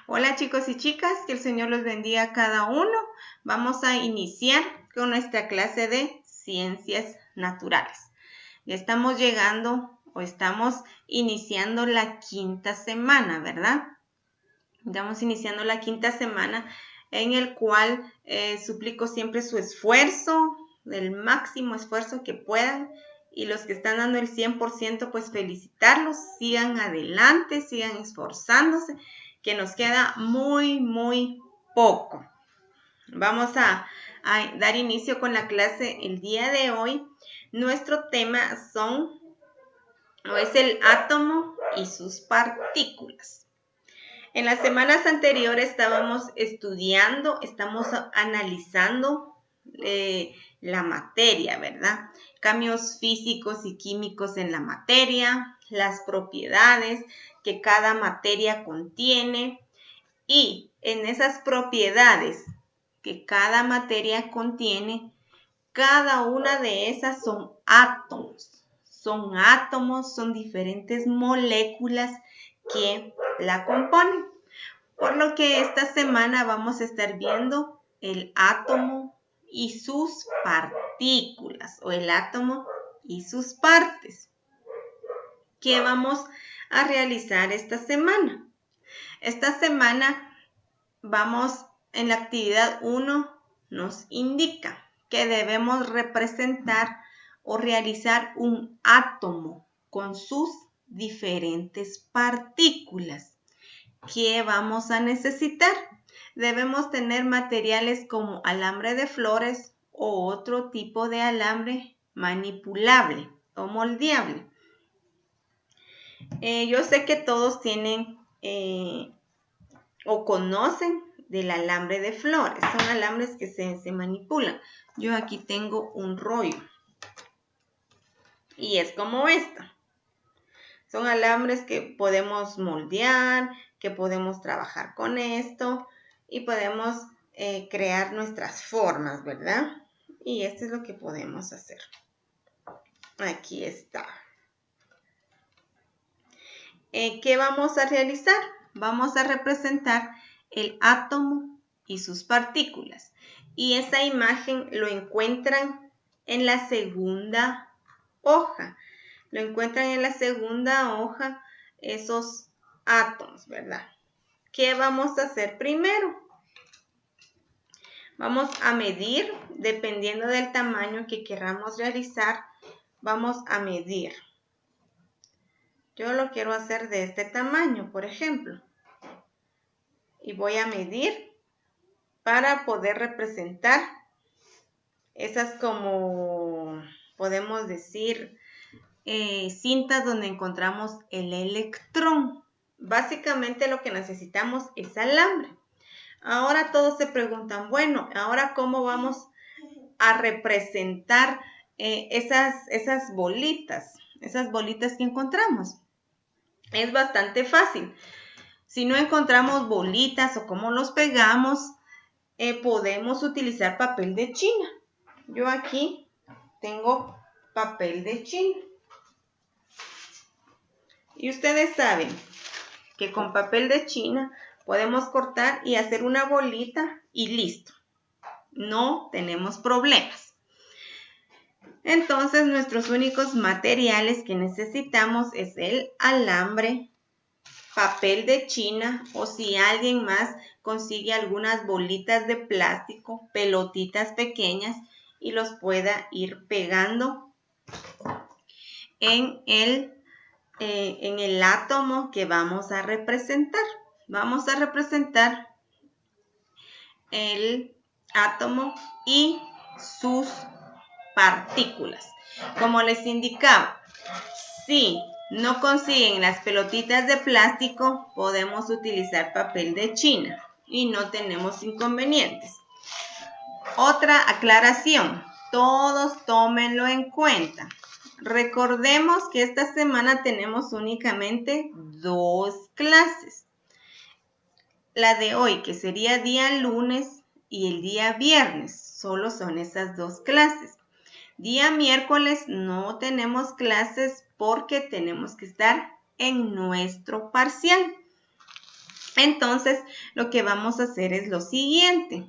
Hola chicos y chicas, que el Señor los bendiga a cada uno. Vamos a iniciar con nuestra clase de Ciencias Naturales. Ya estamos llegando o estamos iniciando la quinta semana, ¿verdad? Estamos iniciando la quinta semana en el cual suplico siempre su esfuerzo, el máximo esfuerzo que puedan. Y los que están dando el 100%, pues felicitarlos, sigan adelante, sigan esforzándose, que nos queda muy poco. Vamos a dar inicio con la clase el día de hoy. Nuestro tema es el átomo y sus partículas. En las semanas anteriores estamos analizando la materia, ¿verdad? Cambios físicos y químicos en la materia, las propiedades que cada materia contiene, y en esas propiedades que cada materia contiene, cada una de esas son átomos. Son diferentes moléculas que la componen. Por lo que esta semana vamos a estar viendo el átomo y sus partículas, o el átomo y sus partes. ¿Qué vamos a realizar esta semana? Esta semana vamos en la actividad 1, nos indica que debemos representar o realizar un átomo con sus diferentes partículas. ¿Qué vamos a necesitar? Debemos tener materiales como alambre de flores o otro tipo de alambre manipulable o moldeable. Yo sé que todos tienen o conocen del alambre de flores. Son alambres que se manipulan. Yo aquí tengo un rollo. Y es como esta. Son alambres que podemos moldear, que podemos trabajar con esto y podemos crear nuestras formas, ¿verdad? Y esto es lo que podemos hacer. Aquí está. ¿Qué vamos a realizar? Vamos a representar el átomo y sus partículas. Y esa imagen lo encuentran en la segunda hoja. Lo encuentran en la segunda hoja esos átomos, ¿verdad? ¿Qué vamos a hacer primero? Vamos a medir, dependiendo del tamaño que queramos realizar, vamos a medir. Yo lo quiero hacer de este tamaño, por ejemplo. Y voy a medir para poder representar esas, como podemos decir, cintas donde encontramos el electrón. Básicamente lo que necesitamos es alambre. Ahora todos se preguntan, bueno, ¿ahora cómo vamos a representar esas bolitas que encontramos? Es bastante fácil. Si no encontramos bolitas o cómo los pegamos, podemos utilizar papel de China. Yo aquí tengo papel de China. Y ustedes saben que con papel de China podemos cortar y hacer una bolita y listo. No tenemos problemas. Entonces, nuestros únicos materiales que necesitamos es el alambre, papel de China, o si alguien más consigue algunas bolitas de plástico, pelotitas pequeñas, y los pueda ir pegando en el átomo que vamos a representar. Vamos a representar el átomo y sus partículas. Como les indicaba, si no consiguen las pelotitas de plástico, podemos utilizar papel de China y no tenemos inconvenientes. Otra aclaración, todos tómenlo en cuenta. Recordemos que esta semana tenemos únicamente 2 clases. La de hoy, que sería día lunes, y el día viernes, solo son esas 2 clases. Día miércoles no tenemos clases porque tenemos que estar en nuestro parcial. Entonces, lo que vamos a hacer es lo siguiente.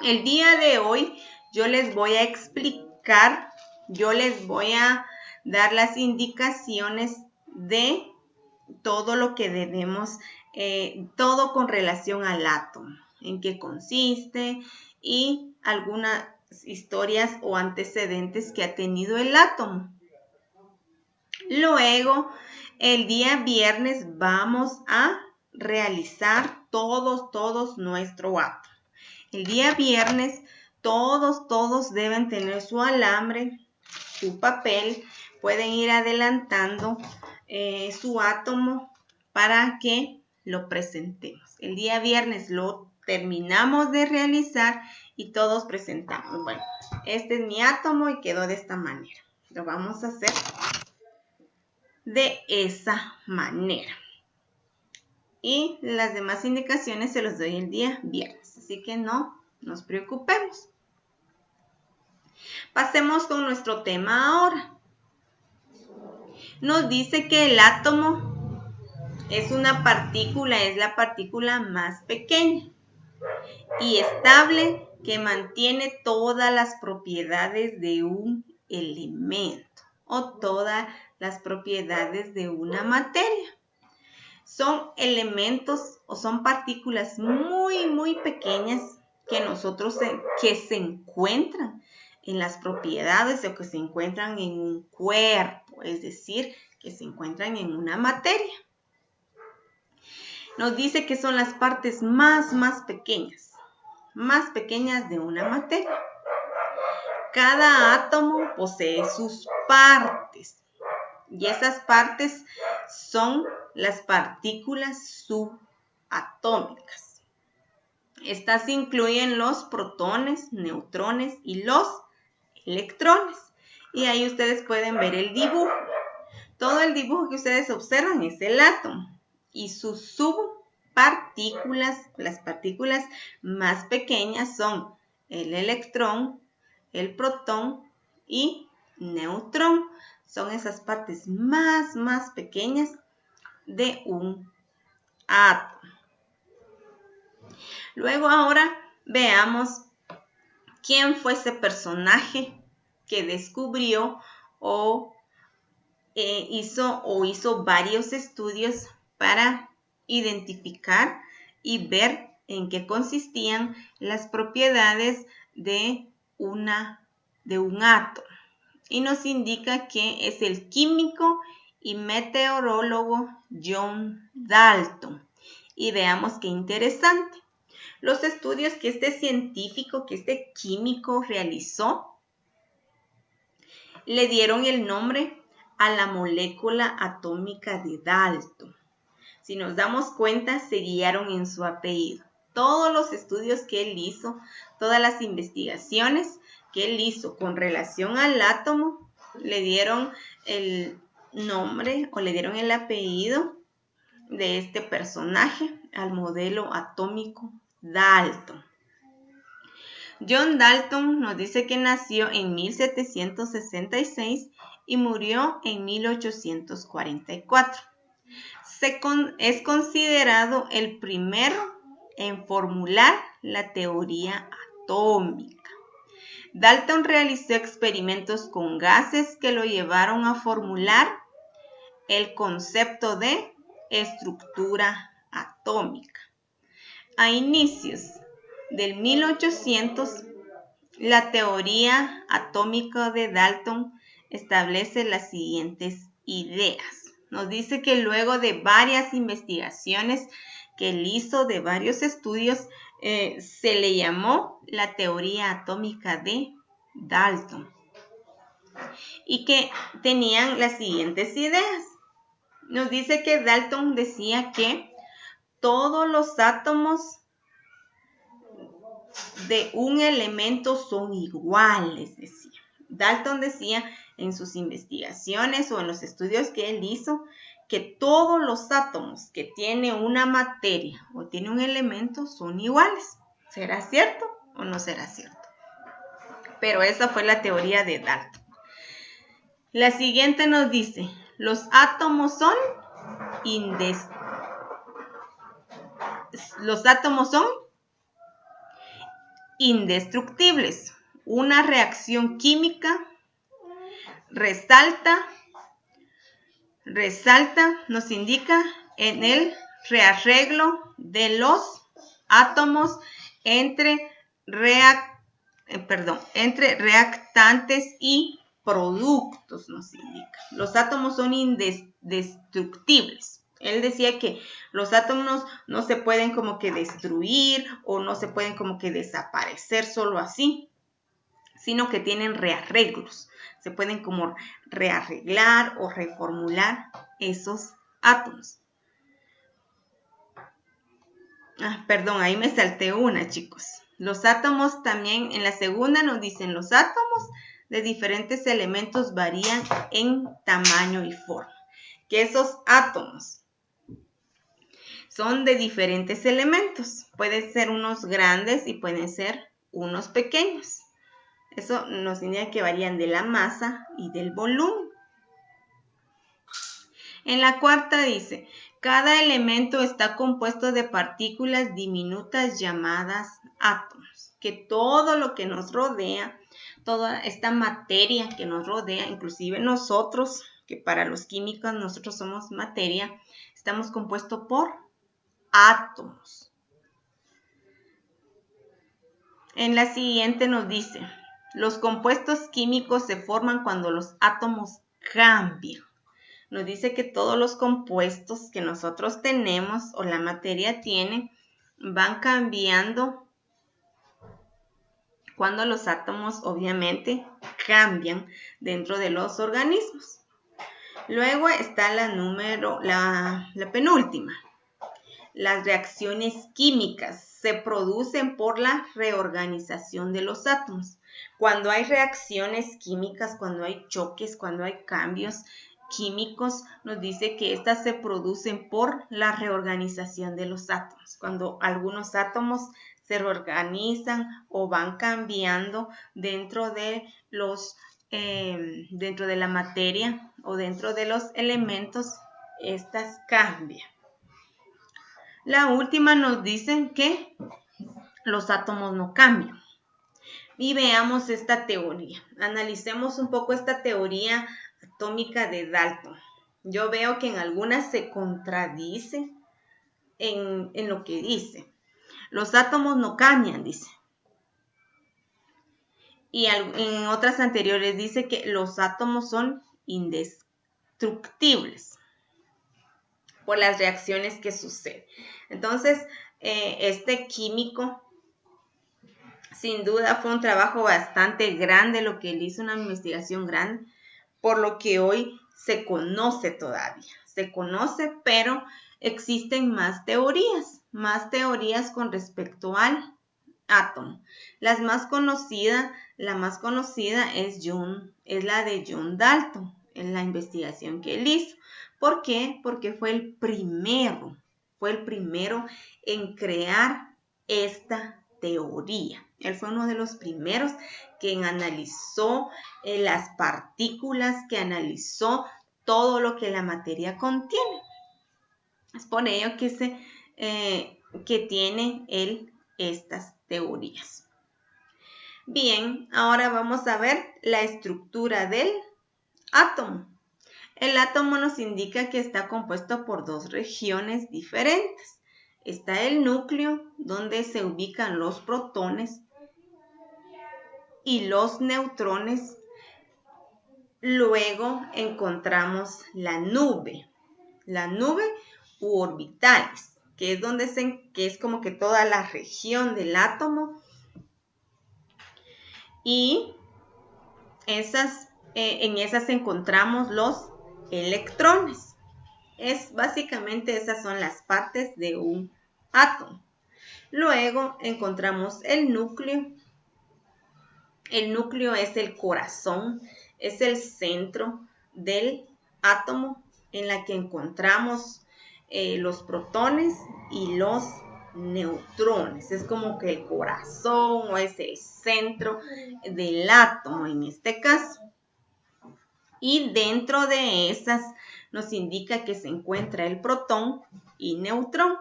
El día de hoy yo les voy a explicar, yo les voy a dar las indicaciones de todo lo que debemos, todo con relación al átomo, en qué consiste y algunas historias o antecedentes que ha tenido el átomo. Luego, el día viernes vamos a realizar todos nuestro átomo. El día viernes todos deben tener su alambre, su papel, pueden ir adelantando su átomo para que lo presentemos. El día viernes lo terminamos de realizar y todos presentamos. Bueno, este es mi átomo y quedó de esta manera. Lo vamos a hacer de esa manera. Y las demás indicaciones se los doy el día viernes, así que no nos preocupemos. Pasemos con nuestro tema ahora. Nos dice que el átomo es una partícula, es la partícula más pequeña y estable que mantiene todas las propiedades de un elemento o todas las propiedades de una materia. Son elementos o son partículas muy pequeñas que se encuentran en las propiedades o que se encuentran en un cuerpo, es decir, que se encuentran en una materia. Nos dice que son las partes más pequeñas de una materia. Cada átomo posee sus partes y esas partes son las partículas subatómicas. Estas incluyen los protones, neutrones y los electrones. Y ahí ustedes pueden ver el dibujo. Todo el dibujo que ustedes observan es el átomo y sus subpartículas, las partículas más pequeñas son el electrón, el protón y neutrón. Son esas partes más pequeñas de un átomo. Luego ahora veamos quién fue ese personaje que descubrió o hizo varios estudios para identificar y ver en qué consistían las propiedades de un átomo. Y nos indica que es el químico y meteorólogo John Dalton. Y veamos qué interesante. Los estudios que este científico, que este químico realizó, le dieron el nombre a la molécula atómica de Dalton. Si nos damos cuenta, se guiaron en su apellido. Todos los estudios que él hizo, todas las investigaciones que él hizo con relación al átomo, le dieron el nombre o le dieron el apellido de este personaje al modelo atómico Dalton. John Dalton nos dice que nació en 1766 y murió en 1844. Es considerado el primero en formular la teoría atómica. Dalton realizó experimentos con gases que lo llevaron a formular el concepto de estructura atómica. A inicios del 1800, la teoría atómica de Dalton establece las siguientes ideas. Nos dice que luego de varias investigaciones que él hizo, de varios estudios, se le llamó la teoría atómica de Dalton. Y que tenían las siguientes ideas. Nos dice que Dalton decía que todos los átomos de un elemento son iguales, decía. Dalton decía en sus investigaciones o en los estudios que él hizo que todos los átomos que tiene una materia o tiene un elemento son iguales. ¿Será cierto o no será cierto? Pero esa fue la teoría de Dalton. La siguiente nos dice, los átomos son los átomos son indestructibles. Una reacción química resalta, nos indica en el rearreglo de los átomos entre reactantes y productos, nos indica. Los átomos son indestructibles. Él decía que los átomos no se pueden como que destruir o no se pueden como que desaparecer solo así, sino que tienen rearreglos. Se pueden como rearreglar o reformular esos átomos. Perdón, ahí me salté una, chicos. Los átomos también, en la segunda nos dicen, los átomos de diferentes elementos varían en tamaño y forma. Que esos átomos son de diferentes elementos. Pueden ser unos grandes y pueden ser unos pequeños. Eso nos indica que varían de la masa y del volumen. En la cuarta dice, cada elemento está compuesto de partículas diminutas llamadas átomos. Que todo lo que nos rodea, toda esta materia que nos rodea, inclusive nosotros, que para los químicos nosotros somos materia, estamos compuestos por átomos. En la siguiente nos dice, los compuestos químicos se forman cuando los átomos cambian. Nos dice que todos los compuestos que nosotros tenemos o la materia tiene van cambiando cuando los átomos obviamente cambian dentro de los organismos. Luego está la penúltima. Las reacciones químicas se producen por la reorganización de los átomos. Cuando hay reacciones químicas, cuando hay choques, cuando hay cambios químicos, nos dice que estas se producen por la reorganización de los átomos. Cuando algunos átomos se reorganizan o van cambiando dentro de la materia o dentro de los elementos, estas cambian. La última nos dice que los átomos no cambian. Y veamos esta teoría. Analicemos un poco esta teoría atómica de Dalton. Yo veo que en algunas se contradice en lo que dice. Los átomos no cambian, dice. Y en otras anteriores dice que los átomos son indestructibles por las reacciones que suceden. Entonces, este químico, sin duda fue un trabajo bastante grande lo que él hizo, una investigación grande, por lo que hoy se conoce todavía. Se conoce, pero existen más teorías con respecto al átomo. La más conocida es la de John Dalton, en la investigación que él hizo. ¿Por qué? Porque fue el primero en crear esta teoría. Él fue uno de los primeros que analizó las partículas, que analizó todo lo que la materia contiene. Es por ello que tiene él estas teorías. Bien, ahora vamos a ver la estructura del átomo. El átomo nos indica que está compuesto por dos regiones diferentes. Está el núcleo, donde se ubican los protones y los neutrones. Luego encontramos la nube u orbitales, que es como que toda la región del átomo. Y en esas encontramos los electrones. Básicamente esas son las partes de un átomo. Luego encontramos el núcleo. El núcleo es el corazón, es el centro del átomo en la que encontramos los protones y los neutrones. Es como que el corazón o es el centro del átomo en este caso. Y dentro de esas nos indica que se encuentra el protón y neutrón.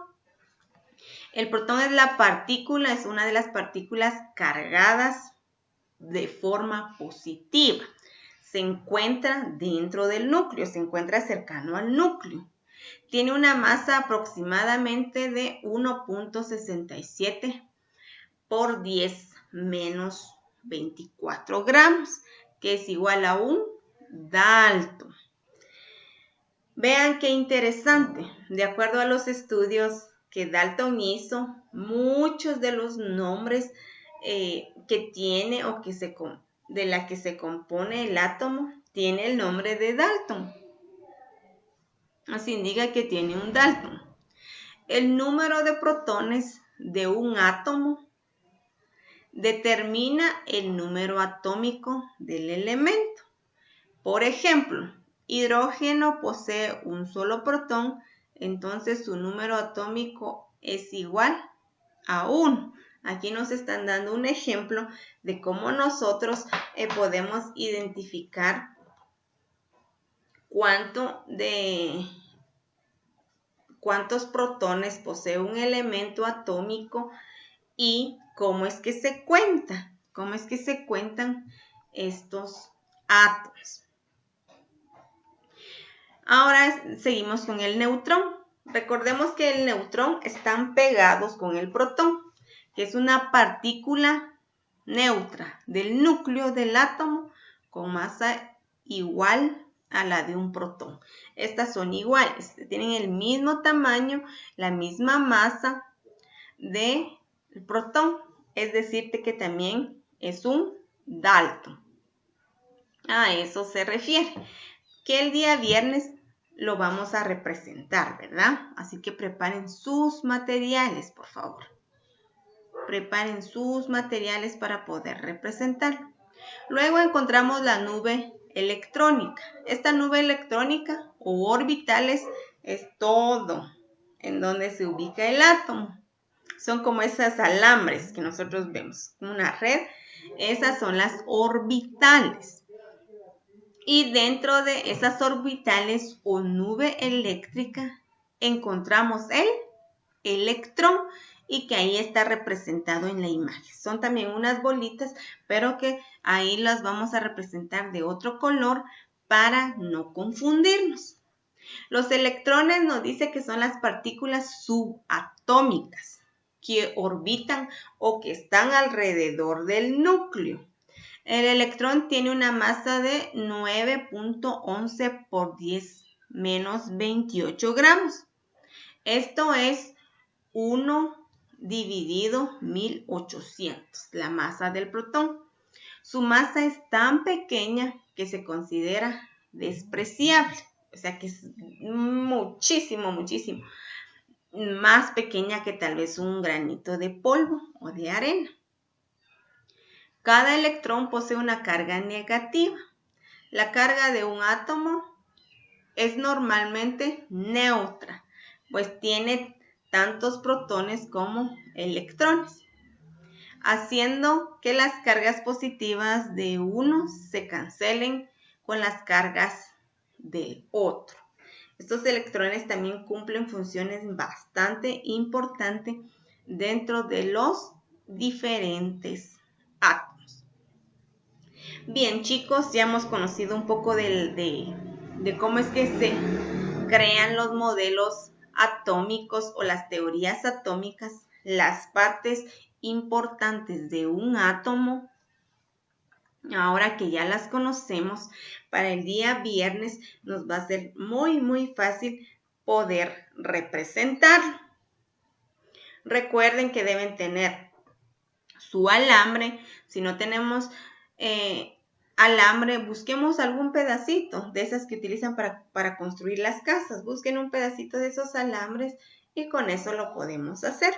El protón es la partícula, es una de las partículas cargadas de forma positiva. Se encuentra dentro del núcleo, se encuentra cercano al núcleo. Tiene una masa aproximadamente de 1.67 por 10 menos 24 gramos, que es igual a un Dalton. Vean qué interesante. De acuerdo a los estudios que Dalton hizo, muchos de los nombres que tiene o de la que se compone el átomo tiene el nombre de Dalton. Así indica que tiene un Dalton. El número de protones de un átomo determina el número atómico del elemento. Por ejemplo, hidrógeno posee un solo protón, entonces su número atómico es igual a 1. Aquí nos están dando un ejemplo de cómo nosotros podemos identificar cuántos protones posee un elemento atómico y cómo es que se cuentan estos átomos. Ahora seguimos con el neutrón. Recordemos que el neutrón están pegados con el protón, que es una partícula neutra del núcleo del átomo con masa igual a la de un protón. Estas son iguales, tienen el mismo tamaño, la misma masa del protón, es decir, que también es un Dalton. A eso se refiere, que el día viernes lo vamos a representar, ¿verdad? Así que preparen sus materiales, por favor. Preparen sus materiales para poder representarlo. Luego encontramos la nube electrónica. Esta nube electrónica o orbitales es todo en donde se ubica el átomo. Son como esas alambres que nosotros vemos, una red. Esas son las orbitales. Y dentro de esas orbitales o nube eléctrica encontramos el electrón y que ahí está representado en la imagen. Son también unas bolitas, pero que ahí las vamos a representar de otro color para no confundirnos. Los electrones nos dice que son las partículas subatómicas que orbitan o que están alrededor del núcleo. El electrón tiene una masa de 9.11 por 10 menos 28 gramos. Esto es 1 dividido 1800, la masa del protón. Su masa es tan pequeña que se considera despreciable. O sea que es muchísimo, muchísimo más pequeña que tal vez un granito de polvo o de arena. Cada electrón posee una carga negativa. La carga de un átomo es normalmente neutra, pues tiene tantos protones como electrones, haciendo que las cargas positivas de uno se cancelen con las cargas del otro. Estos electrones también cumplen funciones bastante importantes dentro de los diferentes átomos. Bien, chicos, ya hemos conocido un poco de cómo es que se crean los modelos atómicos o las teorías atómicas, las partes importantes de un átomo. Ahora que ya las conocemos, para el día viernes nos va a ser muy, muy fácil poder representarlo. Recuerden que deben tener su alambre. Si no tenemos alambre, busquemos algún pedacito de esas que utilizan para construir las casas. Busquen un pedacito de esos alambres y con eso lo podemos hacer.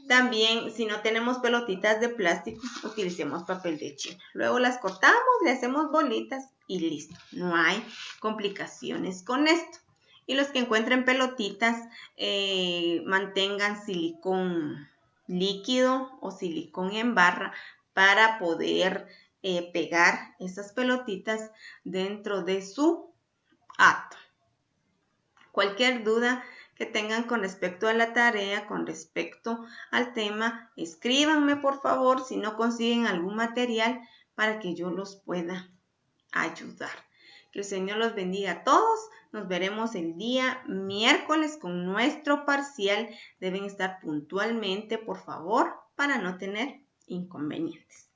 También, si no tenemos pelotitas de plástico, utilicemos papel de China. Luego las cortamos, le hacemos bolitas y listo. No hay complicaciones con esto. Y los que encuentren pelotitas, mantengan silicón líquido o silicón en barra para poder pegar esas pelotitas dentro de su átomo. Cualquier duda que tengan con respecto a la tarea, con respecto al tema. Escríbanme por favor si no consiguen algún material para que yo los pueda ayudar. Que el Señor los bendiga a todos. Nos veremos el día miércoles con nuestro parcial. Deben estar puntualmente, por favor, para no tener inconvenientes.